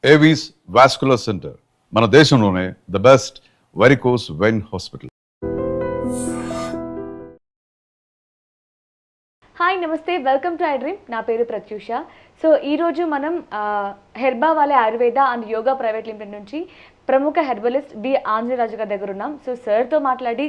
Avis vascular centre మన దేశంలోనే the best varicose vein hospital. Hi నమస్తే, వెల్కమ్ టు ఐ డ్రీమ్. నా పేరు ప్రత్యూష. సో ఈరోజు మనం హెర్బా వాలే Ayurveda and yoga private limited నుంచి ప్రముఖ హెర్బలిస్ట్ డి ఆంజనేయరాజు గారి దగ్గర ఉన్నాం. సో సార్తో మాట్లాడి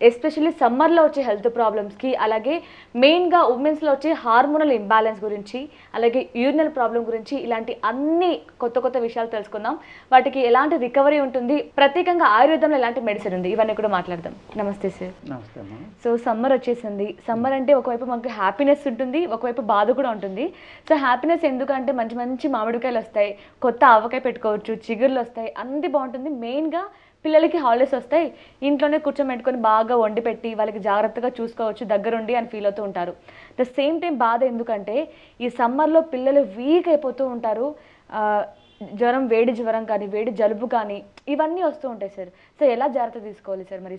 ఎస్పెషల్లీ సమ్మర్లో వచ్చే హెల్త్ ప్రాబ్లమ్స్కి, అలాగే మెయిన్గా ఉమెన్స్లో వచ్చే హార్మోనల్ ఇంబ్యాలెన్స్ గురించి, అలాగే యూరినల్ ప్రాబ్లం గురించి, ఇలాంటి అన్ని కొత్త కొత్త విషయాలు తెలుసుకుందాం. వాటికి ఎలాంటి రికవరీ ఉంటుంది, ప్రత్యేకంగా ఆయుర్వేదంలో ఎలాంటి మెడిసిన్ ఉంది, ఇవన్నీ కూడా మాట్లాడదాం. నమస్తే సార్. నమస్తే అమ్మా. సో సమ్మర్ వచ్చేసింది. సమ్మర్ అంటే ఒకవైపు మనకు హ్యాపీనెస్ ఉంటుంది, ఒకవైపు బాధ కూడా ఉంటుంది. సో హ్యాపీనెస్ ఎందుకంటే మంచి మంచి మామిడికాయలు వస్తాయి, కొత్త ఆవకాయ పెట్టుకోవచ్చు, చిగుర్లు వస్తాయి, అన్నీ బాగుంటుంది. మెయిన్గా పిల్లలకి హాలిడేస్ వస్తాయి, ఇంట్లోనే కూర్చోబెట్టుకొని బాగా వండి పెట్టి వాళ్ళకి జాగ్రత్తగా చూసుకోవచ్చు, దగ్గరుండి అని ఫీల్ అవుతూ ఉంటారు. ద సేమ్ టైం బాధ ఎందుకంటే ఈ సమ్మర్లో పిల్లలు వీక్ అయిపోతూ ఉంటారు. జ్వరం, వేడి జ్వరం కానీ, వేడి జలుబు కానీ, ఇవన్నీ వస్తూ ఉంటాయి సార్. సో ఎలా జాగ్రత్త తీసుకోవాలి సార్ మరి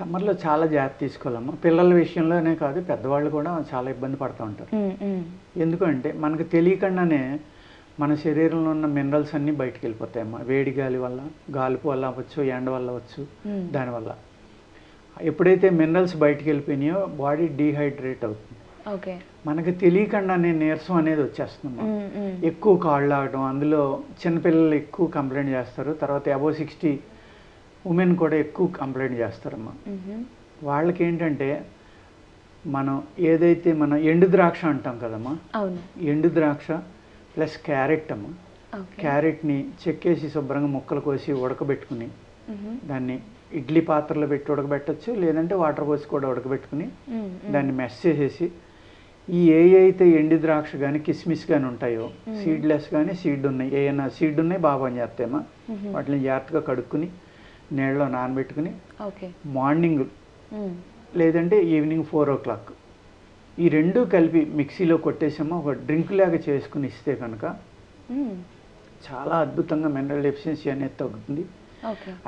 సమ్మర్లో చాలా జాగ్రత్త తీసుకోవాలమ్మా. పిల్లల విషయంలోనే కాదు, పెద్దవాళ్ళు కూడా చాలా ఇబ్బంది పడుతూ ఉంటారు. ఎందుకంటే మనకు తెలియకుండానే మన శరీరంలో ఉన్న మినరల్స్ అన్నీ బయటకు వెళ్ళిపోతాయమ్మా. వేడి గాలి వల్ల, గాలిపు వల్ల అవ్వచ్చు, ఎండ వల్ల అవ్వచ్చు. దానివల్ల ఎప్పుడైతే మినరల్స్ బయటకు వెళ్ళిపోయినాయో బాడీ డీహైడ్రేట్ అవుతుంది. మనకు తెలియకుండానే నీరసం అనేది వచ్చేస్తుందమ్మా. ఎక్కువ కాళ్ళు లాగడం, అందులో చిన్నపిల్లలు ఎక్కువ కంప్లైంట్ చేస్తారు. తర్వాత అబోవ్ 60 ఉమెన్ కూడా ఎక్కువ కంప్లైంట్ చేస్తారమ్మా. వాళ్ళకి ఏంటంటే మనం ఏదైతే మనం ఎండు ద్రాక్ష అంటాం కదమ్మా, ఎండు ద్రాక్ష ప్లస్ క్యారెట్ అమ్మ. క్యారెట్ని చెక్కేసి శుభ్రంగా ముక్కలు కోసి ఉడకబెట్టుకుని దాన్ని ఇడ్లీ పాత్రలో పెట్టి ఉడకబెట్టచ్చు, లేదంటే వాటర్ పోసి కూడా ఉడకబెట్టుకుని దాన్ని మెష్ చేసేసి ఈ అయితే ఎండు ద్రాక్ష కానీ కిస్మిస్ కానీ ఉంటాయో, సీడ్లెస్ కానీ సీడ్ ఉన్నాయి, ఏమైనా సీడ్ ఉన్నాయి బాగా పనిచేస్తాయమ్మా. వాటిని జాగ్రత్తగా కడుక్కుని నీళ్ళలో నానబెట్టుకుని మార్నింగ్ లేదంటే ఈవినింగ్ 4 o'clock ఈ రెండు కలిపి మిక్సీలో కొట్టేసామో ఒక డ్రింక్ లాగా చేసుకుని ఇస్తే కనుక చాలా అద్భుతంగా మినరల్ డెఫిషియన్సీ అనేది తగ్గుతుంది.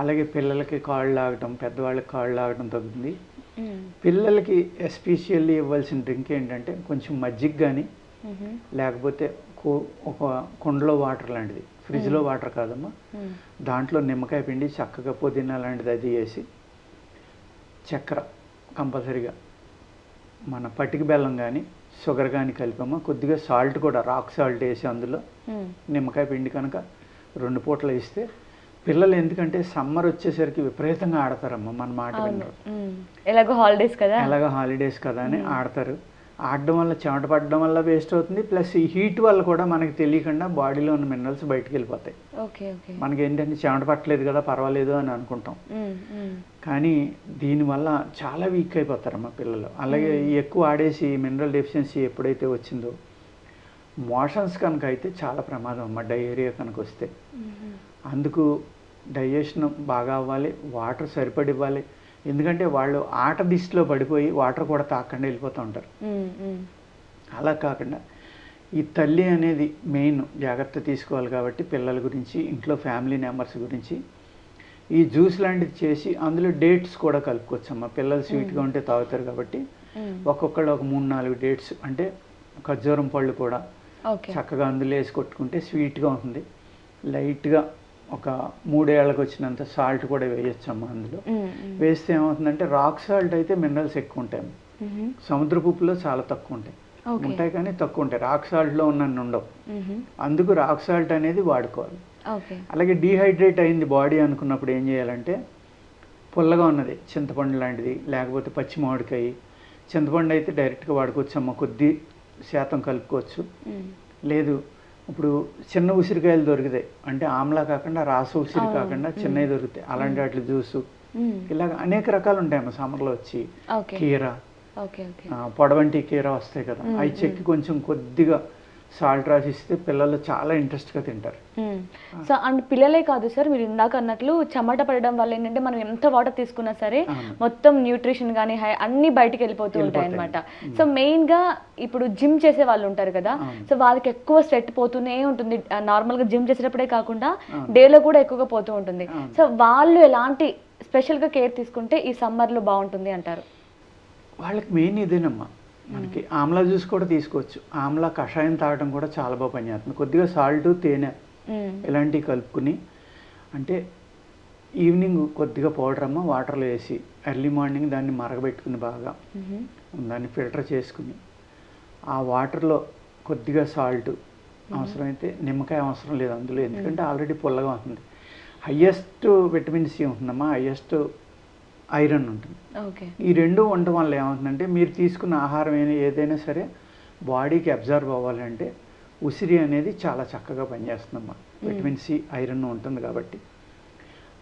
అలాగే పిల్లలకి కాళ్ళు లాగటం, పెద్దవాళ్ళకి కాళ్ళు లాగటం తగ్గుతుంది. పిల్లలకి ఎస్పెషల్లీ ఇవ్వాల్సిన డ్రింక్ ఏంటంటే కొంచెం మజ్జిగ కానీ, లేకపోతే ఒక కుండలో వాటర్ లాంటిది, ఫ్రిడ్జ్లో వాటర్ కాదమ్మా, దాంట్లో నిమ్మకాయ పిండి చక్కగా పుదీనా లాంటిది అది వేసి, చక్కెర కంపల్సరీగా, మన పటిక బెల్లం కానీ షుగర్ కానీ కలిపామా, కొద్దిగా సాల్ట్ కూడా రాక్ సాల్ట్ వేసి అందులో నిమ్మకాయ పిండి కనుక 2 పూటలు ఇస్తే పిల్లలు, ఎందుకంటే సమ్మర్ వచ్చేసరికి విపరీతంగా ఆడతారమ్మా. మన మాట విన్నారు, ఎలాగో హాలిడేస్ కదా అని ఆడతారు. ఆడడం వల్ల చెమట పడడం వల్ల వేస్ట్ అవుతుంది, ప్లస్ ఈ హీట్ వల్ల కూడా మనకి తెలియకుండా బాడీలో ఉన్న మినరల్స్ బయటకు వెళ్ళిపోతాయి. మనకి ఏంటంటే చెమట పట్టలేదు కదా పర్వాలేదు అని అనుకుంటాం, కానీ దీనివల్ల చాలా వీక్ అయిపోతారమ్మా పిల్లలు. అలాగే ఎక్కువ ఆడేసి మినరల్ డెఫిషియన్సీ ఎప్పుడైతే వచ్చిందో మోషన్స్ కనుక అయితే చాలా ప్రమాదం అమ్మా. డయేరియా కనుక వస్తే అందుకు డైజెషన్ బాగా అవ్వాలి, వాటర్ సరిపడి ఇవ్వాలి. ఎందుకంటే వాళ్ళు ఆట దిశలో పడిపోయి వాటర్ కూడా తాకుండా వెళ్ళిపోతూ ఉంటారు. అలా కాకుండా ఈ తల్లి అనేది మెయిన్ జాగ్రత్త తీసుకోవాలి. కాబట్టి పిల్లల గురించి, ఇంట్లో ఫ్యామిలీ మెంబర్స్ గురించి ఈ జ్యూస్ లాంటిది చేసి అందులో డేట్స్ కూడా కలుపుకోవచ్చమ్మా. పిల్లలు స్వీట్గా ఉంటే తాగుతారు కాబట్టి ఒక్కొక్కళ్ళు ఒక 3-4 డేట్స్, అంటే ఖర్జూరం పళ్ళు కూడా చక్కగా అందులో వేసి కొట్టుకుంటే స్వీట్గా ఉంటుంది. లైట్గా ఒక 3 ఏళ్ళకి వచ్చినంత సాల్ట్ కూడా వేయచ్చమ్మా. అందులో వేస్తే ఏమవుతుందంటే, రాక్ సాల్ట్ అయితే మినరల్స్ ఎక్కువ ఉంటాయి, సముద్రపు ఉప్పులో చాలా తక్కువ ఉంటాయి కానీ తక్కువ ఉంటాయి. రాక్ సాల్ట్లో ఉన్నన్ని ఉండవు, అందుకు రాక్ సాల్ట్ అనేది వాడుకోవాలి. అలాగే డీహైడ్రేట్ అయింది బాడీ అనుకున్నప్పుడు ఏం చేయాలంటే, పుల్లగా ఉన్నది చింతపండు లాంటిది, లేకపోతే పచ్చి మామిడికాయ, చింతపండు అయితే డైరెక్ట్గా వాడుకోవచ్చు అమ్మ, కొద్ది శాతం కలుపుకోవచ్చు. లేదు ఇప్పుడు చిన్న ఉసిరికాయలు దొరుకుతాయి, అంటే ఆమ్లా కాకుండా రాస ఉసిరి కాకుండా చిన్నవి దొరుకుతాయి, అలాంటి వాటి జ్యూసు, ఇలాగ అనేక రకాలు ఉంటాయమ్మా. సమ్మర్లో వచ్చి కీర, పొడవంటి కీర వస్తాయి కదా, అవి చెక్కి కొంచెం కొద్దిగా సాల్ట్ రాసిస్తే పిల్లలు చాలా ఇంట్రెస్ట్గా తింటారు. సో అండ్ పిల్లలే కాదు సార్, మీరు ఇందాక అన్నట్లు చెమట పడడం వల్ల ఏంటంటే మనం ఎంత వాటర్ తీసుకున్నా సరే మొత్తం న్యూట్రిషన్ కానీ అన్ని బయటికి వెళ్ళిపోతూ ఉంటాయి అనమాట. సో మెయిన్గా ఇప్పుడు జిమ్ చేసే వాళ్ళు ఉంటారు కదా, సో వాళ్ళకి ఎక్కువ స్వెట్ పోతూనే ఉంటుంది. నార్మల్గా జిమ్ చేసేటప్పుడే కాకుండా డేలో కూడా ఎక్కువగా పోతూ ఉంటుంది. సో వాళ్ళు ఎలాంటి స్పెషల్గా కేర్ తీసుకుంటే ఈ సమ్మర్లో బాగుంటుంది అంటారు? వాళ్ళకి మెయిన్ ఇదేనమ్మా, మనకి ఆమ్లా జ్యూస్ కూడా తీసుకోవచ్చు. ఆమ్లా కషాయం తాగడం కూడా చాలా బాగా పనిచేస్తుంది. కొద్దిగా సాల్ట్, తేనె ఇలాంటివి కలుపుకుని అంటే ఈవినింగ్ కొద్దిగా పౌడర్ అమ్మ వాటర్లో వేసి ఎర్లీ మార్నింగ్ దాన్ని మరగబెట్టుకుని బాగా దాన్ని ఫిల్టర్ చేసుకుని ఆ వాటర్లో కొద్దిగా సాల్ట్ అవసరమైతే నిమ్మకాయ అవసరం లేదు అందులో, ఎందుకంటే ఆల్రెడీ పుల్లగా ఉంటుంది. హయ్యెస్ట్ విటమిన్ సి ఉంటుందమ్మా, హయ్యెస్ట్ ఐరన్ ఉంటుంది. ఈ రెండు ఉండటం వల్ల ఏమవుతుందంటే మీరు తీసుకున్న ఆహారం ఏదైనా సరే బాడీకి అబ్జర్వ్ అవ్వాలంటే ఉసిరి అనేది చాలా చక్కగా పనిచేస్తుందమ్మా. విటమిన్ సి ఐరన్ ఉంటుంది కాబట్టి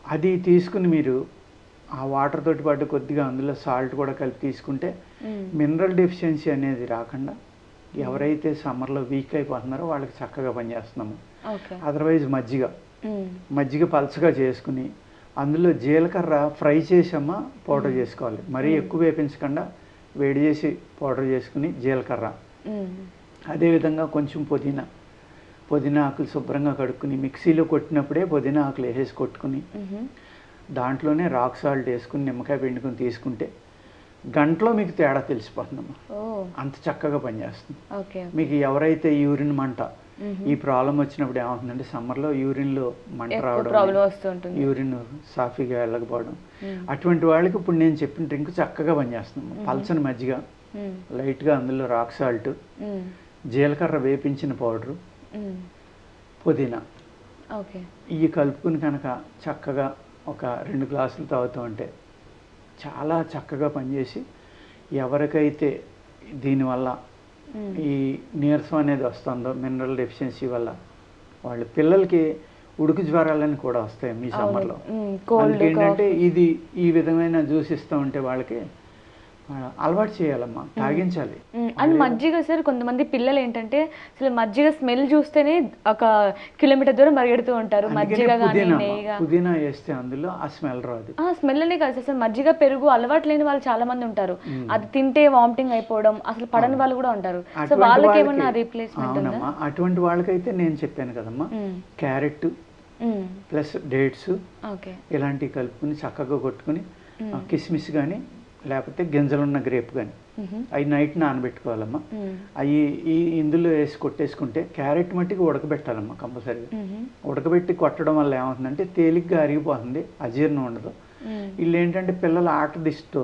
అది తీసుకుని మీరు ఆ వాటర్ తోటి పాటు కొద్దిగా అందులో సాల్ట్ కూడా కలిపి తీసుకుంటే మినరల్ డెఫిషియన్సీ అనేది రాకుండా ఎవరైతే సమ్మర్లో వీక్ అయిపోతున్నారో వాళ్ళకి చక్కగా పనిచేస్తున్నాము. అదర్వైజ్ మజ్జిగ పలచగా చేసుకుని అందులో జీలకర్ర ఫ్రై చేసమ్మా పౌడర్ చేసుకోవాలి. మరీ ఎక్కువ వేపించకుండా వేడి చేసి పౌడర్ చేసుకుని జీలకర్ర, అదేవిధంగా కొంచెం పుదీనా ఆకులు శుభ్రంగా కడుక్కుని మిక్సీలో కొట్టినప్పుడే పుదీనా ఆకులు వేసేసి కొట్టుకుని దాంట్లోనే రాక్ సాల్ట్ వేసుకుని నిమ్మకాయ పిండుకుని తీసుకుంటే గంటలో మీకు తేడా తెలిసిపోతుందమ్మా. అంత చక్కగా పనిచేస్తుంది. మీకు ఎవరైతే యూరిన్ మంట ఈ ప్రాబ్లం వచ్చినప్పుడు ఏమవుతుందంటే సమ్మర్లో యూరిన్లో మంట రావడం, యూరిన్ సాఫీగా వెళ్ళకపోవడం, అటువంటి వాళ్ళకి ఇప్పుడు నేను చెప్పిన డ్రింక్ చక్కగా పనిచేస్తుంది. పల్చని మజ్జిగ, లైట్గా అందులో రాక్ సాల్ట్, జీలకర్ర వేపించిన పౌడరు, పుదీనా ఇవి కలుపుకుని కనుక చక్కగా ఒక 2 గ్లాసులు తాగుతూ ఉంటే చాలా చక్కగా పనిచేసి ఎవరికైతే దీనివల్ల ఈ నీరసం అనేది వస్తుందో మినరల్ డెఫిషియన్సీ వల్ల వాళ్ళ పిల్లలకి ఉడుకు జ్వరాలని కూడా వస్తాయి మీ సమ్మర్లో. ఏంటంటే ఇది ఈ విధమైన జ్యూస్ ఇస్తూ ఉంటే వాళ్ళకి అలవాటు చేయాలమ్మా, తాగించాలి. అండ్ మజ్జిగ సార్ కొంతమంది పిల్లలు ఏంటంటే అసలు మజ్జిగ స్మెల్ చూస్తేనే ఒక కిలోమీటర్ దూరం పరిగెడుతూ ఉంటారు. మజ్జిగ పుదీనా వేస్తే అందులో ఆ స్మెల్ రాదు. స్మెల్ అనే కాదు అసలు మజ్జిగ పెరుగు అలవాటు లేని వాళ్ళు చాలా మంది ఉంటారు. అది తింటే వామిటింగ్ అయిపోవడం, అసలు పడని వాళ్ళు కూడా ఉంటారు. సో వాళ్ళకి ఏమన్నా రీప్లేస్మెంట్ ఉందా? అటువంటి వాళ్ళకైతే నేను చెప్పాను కదమ్మా, క్యారెట్ ప్లస్ డేట్స్ ఇలాంటివి కలుపుకుని చక్కగా కొట్టుకుని కిస్మిస్ కానీ లేకపోతే గింజలున్న గ్రేప్ కానీ అవి నైట్ నానబెట్టుకోవాలమ్మా. అవి ఇందులో వేసి కొట్టేసుకుంటే క్యారెట్ మట్టికి ఉడకబెట్టాలమ్మా కంపల్సరీగా. ఉడకబెట్టి కొట్టడం వల్ల ఏమవుతుందంటే తేలిగ్గా అరిగిపోతుంది, అజీర్ణం ఉండదు. వీళ్ళు ఏంటంటే పిల్లలు ఆట దిష్టితో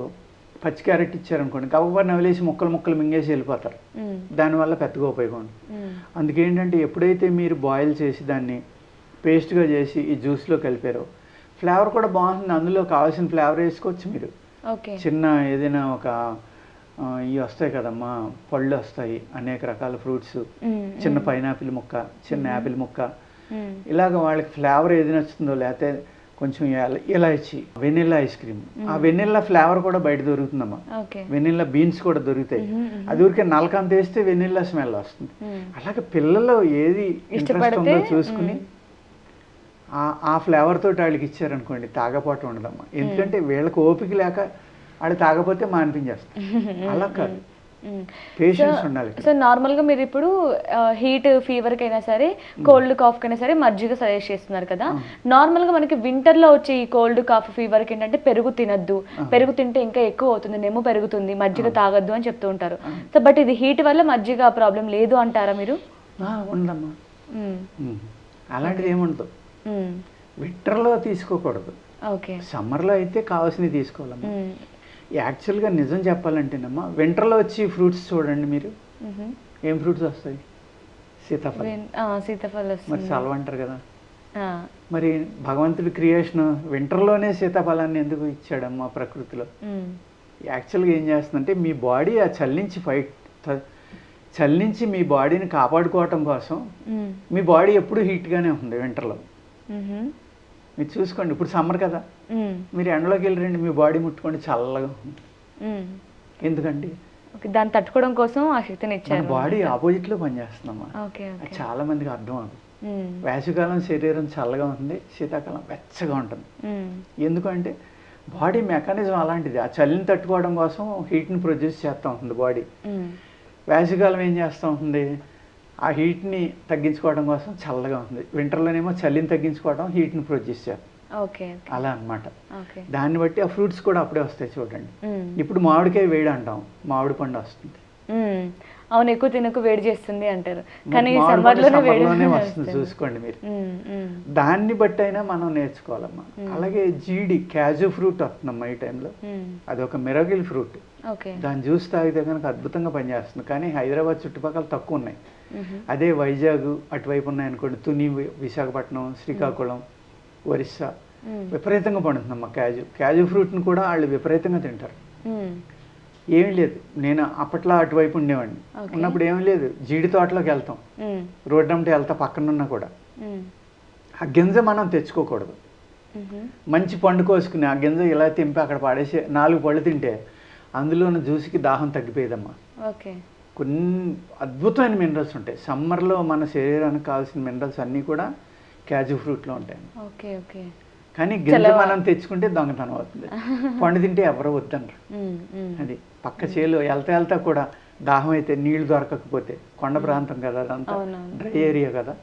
పచ్చి క్యారెట్ ఇచ్చారనుకోండి గబగబా నవిలేసి ముక్కలు మింగేసి వెళ్ళిపోతారు. దానివల్ల పెద్దగా ఉపయోగం ఉంది. అందుకేంటంటే ఎప్పుడైతే మీరు బాయిల్ చేసి దాన్ని పేస్ట్గా చేసి ఈ జ్యూస్లో కలిపారో ఫ్లేవర్ కూడా బాగుంటుంది. అందులో కావాల్సిన ఫ్లేవర్ వేసుకోవచ్చు మీరు. చిన్న ఏదైనా ఒక ఇవి వస్తాయి కదమ్మా, పళ్ళు వస్తాయి, అనేక రకాల ఫ్రూట్స్, చిన్న పైనాపిల్ ముక్క, చిన్న యాపిల్ ముక్క, ఇలాగ వాళ్ళకి ఫ్లేవర్ ఏది నచ్చుతుందో, లేకపోతే కొంచెం ఇలాచి వెనిల్లా ఐస్ క్రీమ్, ఆ వెనిల్లా ఫ్లేవర్ కూడా బయట దొరుకుతుందమ్మా. వెనిల్లా బీన్స్ కూడా దొరుకుతాయి. అది ఊరికే నలకంత వేస్తే వెనిల్లా స్మెల్ వస్తుంది. అలాగే పిల్లలు ఏది ఇంట్రెస్ట్ ఉందో చూసుకుని ఆ ఫ్లేవర్ తోటి వాళ్ళకి ఇచ్చారనుకోండి తాగపోవటం ఉండదమ్మా. ఎందుకంటే వీళ్ళకి ఓపిక లేక వాళ్ళు తాగపోతే మానిపించేస్తారు. అలా కాదు, పేషెన్స్ ఉండాలి. సో నార్మల్గా మీరు ఇప్పుడు హీట్ ఫీవర్కి అయినా సరే కోల్డ్ కాఫ్కి అయినా సరే మజ్జిగ సజెస్ట్ చేస్తున్నారు కదా. నార్మల్గా మనకి వింటర్లో వచ్చే ఈ కోల్డ్ కాఫ్ ఫీవర్కి ఏంటంటే పెరుగు తినద్దు, పెరుగు తింటే ఇంకా ఎక్కువ అవుతుంది, నెమ్ము పెరుగుతుంది, మజ్జిగ తాగద్దు అని చెప్తూ ఉంటారు. సో బట్ ఇది హీట్ వల్ల మజ్జిగ ప్రాబ్లం లేదు అంటారా మీరు? ఉండమ్మా, అలాంటిది ఏముండదు. వింటర్లో తీసుకోకూడదు, సమ్మర్లో అయితే కావాల్సినవి తీసుకోవాలమ్మా. యాక్చువల్గా నిజం చెప్పాలంటేనమ్మా వింటర్లో వచ్చి ఫ్రూట్స్ చూడండి మీరు, ఏం ఫ్రూట్స్ వస్తాయి? సీతాఫలం, మరి సల్వ అంటారు కదా. మరి భగవంతుడి క్రియేషన్ వింటర్లోనే సీతాఫలాన్ని ఎందుకు ఇచ్చాడమ్మా ప్రకృతిలో? యాక్చువల్గా ఏం చేస్తుందంటే మీ బాడీ ఆ చల్లించి మీ బాడీని కాపాడుకోవటం కోసం మీ బాడీ ఎప్పుడు హీట్గానే ఉంది వింటర్లో. మీరు చూసుకోండి, ఇప్పుడు సమ్మర్ కదా, మీరు ఎండలోకి వెళ్ళరండి, మీ బాడీ ముట్టుకోండి చల్లగా ఉంది. ఎందుకండి? దాన్ని తట్టుకోవడం కోసం ఆ శక్తిని ఇచ్చారు. బాడీ ఆపోజిట్లో పనిచేస్తుందమ్మా. చాలా మందికి అర్థం అవుతుంది. వేసవికాలం శరీరం చల్లగా ఉంది, శీతాకాలం వెచ్చగా ఉంటుంది. ఎందుకంటే బాడీ మెకానిజం అలాంటిది. ఆ చలిని తట్టుకోవడం కోసం హీట్ని ప్రొడ్యూస్ చేస్తూ ఉంటుంది బాడీ. వేసవికాలం ఏం చేస్తూ ఉంటుంది? ఆ హీట్ని తగ్గించుకోవడం కోసం చల్లగా ఉంది. వింటర్లోనేమో చలిని తగ్గించుకోవడం, హీట్ని ప్రొడ్యూస్ చేస్తాం. అలా అనమాట. దాన్ని బట్టి ఆ ఫ్రూట్స్ కూడా అప్పుడే వస్తాయి చూడండి. ఇప్పుడు మామిడికాయ వేడి అంటాం, మామిడి పండు వస్తుంది. అవును ఎక్కువ తినకు వేడి చేస్తుంది అంటారు, కానీ మామిడి సమ్మర్ పండు లోనే వేడి summer లోనే వస్తుంది చూసుకోండి మీరు. దాన్ని బట్టి అయినా మనం నేర్చుకోవాలమ్మా. అలాగే జీడి క్యాజు ఫ్రూట్ వస్తుందమ్మా ఈ టైంలో. అది ఒక మిరగిల్ ఫ్రూట్. ఓకే. దాని జ్యూస్ తాగితే కనుక అద్భుతంగా పనిచేస్తుంది. కానీ హైదరాబాద్ చుట్టుపక్కల తక్కువ ఉన్నాయి. అదే వైజాగ్ అటువైపు ఉన్నాయనుకోండి, తుని, విశాఖపట్నం, శ్రీకాకుళం, ఒరిస్సా విపరీతంగా పండుతుందమ్మా క్యాజు ఫ్రూట్ని కూడా వాళ్ళు విపరీతంగా తింటారు. ఏం లేదు, నేను అప్పట్లో అటువైపు ఉండేవాడిని. ఉన్నప్పుడు ఏం లేదు, జీడి తోటలోకి వెళ్తాం, రోడ్డు అంటే వెళ్తా పక్కనున్నా కూడా ఆ గింజ మనం తెచ్చుకోకూడదు. మంచి పండు కోసుకుని ఆ గింజ ఇలా తింపి అక్కడ పడేసి 4 పళ్ళు తింటే అందులో ఉన్న జ్యూస్కి దాహం తగ్గిపోయేదమ్మా. ఓకే. కొన్ని అద్భుతమైన మినరల్స్ ఉంటాయి. సమ్మర్లో మన శరీరానికి కావాల్సిన మినరల్స్ అన్నీ కూడా క్యాజు ఫ్రూట్లో ఉంటాయి. ఓకే. ఓకే. కానీ గింజ మనం తెచ్చుకుంటే దొంగతనం అవుతుంది. పండు తింటే ఎవరో వద్దనరు. అది పక్క చేలు వెళ్తా కూడా దాహం అయితే నీళ్లు దొరకకపోతే, కొండ ప్రాంతం కదా అదంతా, డ్రై ఏరియా కదా,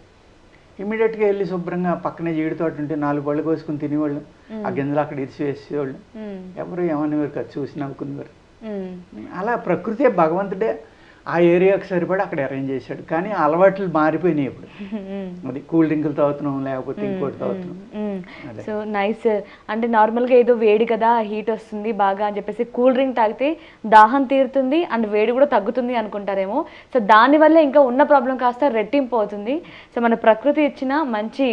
ఇమీడియట్గా వెళ్ళి శుభ్రంగా పక్కనే జీడి తోట ఉంటే 4 పళ్ళు కోసుకుని తినేవాళ్ళు. ఆ గింజలు అక్కడ ఇరిచి వేసేవాళ్ళు. ఎవరు ఏమనేవారు కదా, చూసి నవ్వుకునేవారు. అలా ప్రకృతే భగవంతుడే ఆ ఏరియాకి సరిపడి అక్కడ అరేంజ్ చేశాడు. కానీ ఆ అలవాట్లు మారిపోయినాయి ఇప్పుడు. అది కూల్ డ్రింకులు తాగుతున్నాం, లేకపోతే ఇంకోటి తాగుతున్నాం. So nice. అంటే నార్మల్గా ఏదో వేడి కదా, హీట్ వస్తుంది బాగా అని చెప్పేసి కూల్ డ్రింక్ తాగితే దాహం తీరుతుంది అండ్ వేడి కూడా తగ్గుతుంది అనుకుంటారేమో. సో దానివల్ల ఇంకా ఉన్న ప్రాబ్లం కాస్త రెట్టింపు అవుతుంది. సో మన ప్రకృతి ఇచ్చిన మంచి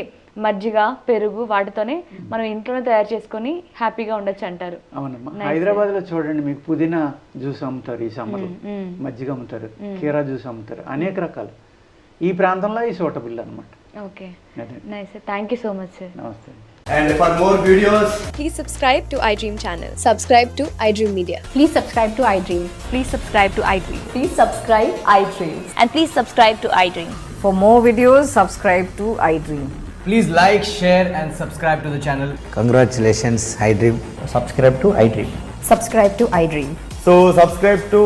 మజ్జిగ, పెరుగు వాటితోనే మనం ఇంట్లోనే తయారు చేసుకొని హ్యాపీగా ఉండొచ్చు అంటారు. అవునమ్మా. హైదరాబాద్ లో చూడండి, మీకు పుదీనా జ్యూస్ అమ్ముతారు, ఈ సమ్మర్ మజ్జిగ అమ్ముతారు, కీరా జ్యూస్ అమ్ముతారు, అనేక రకాలు. ఈ ప్రాంతంలో ఈ సూటబుల్ అనమాట. Okay, nice. Thank you so much sir. నమస్తే. And for more videos, please subscribe to iDream channel. Subscribe to iDream Media. Please subscribe to iDream. Please subscribe to iDream. Please subscribe iDream. And please subscribe to iDream. For more videos, subscribe to iDream. please like, share and subscribe to the channel. Congratulations, iDream. Subscribe to iDream. Subscribe to iDream. So subscribe to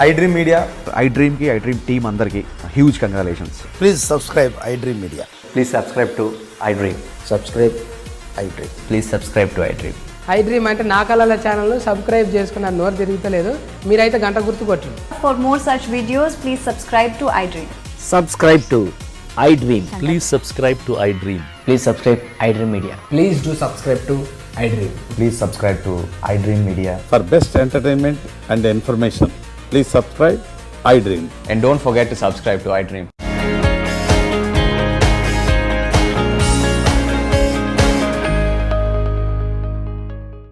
iDream Media. iDream ki iDream team andarki huge congratulations. Please subscribe iDream Media. Please subscribe to iDream. Subscribe iDream. Please subscribe to iDream. iDream అంటే నా కళల channel subscribe చేసుకున్న నోరు తిరుగుతలేదు, మీరైతే గంట గుర్తు కొట్టండి. For more such videos, please subscribe to iDream. Subscribe to iDream. Please subscribe to iDream. Please subscribe iDream Media. Please do subscribe to iDream. Please subscribe to iDream Media. For best entertainment and information, please subscribe iDream. And don't forget to subscribe to iDream.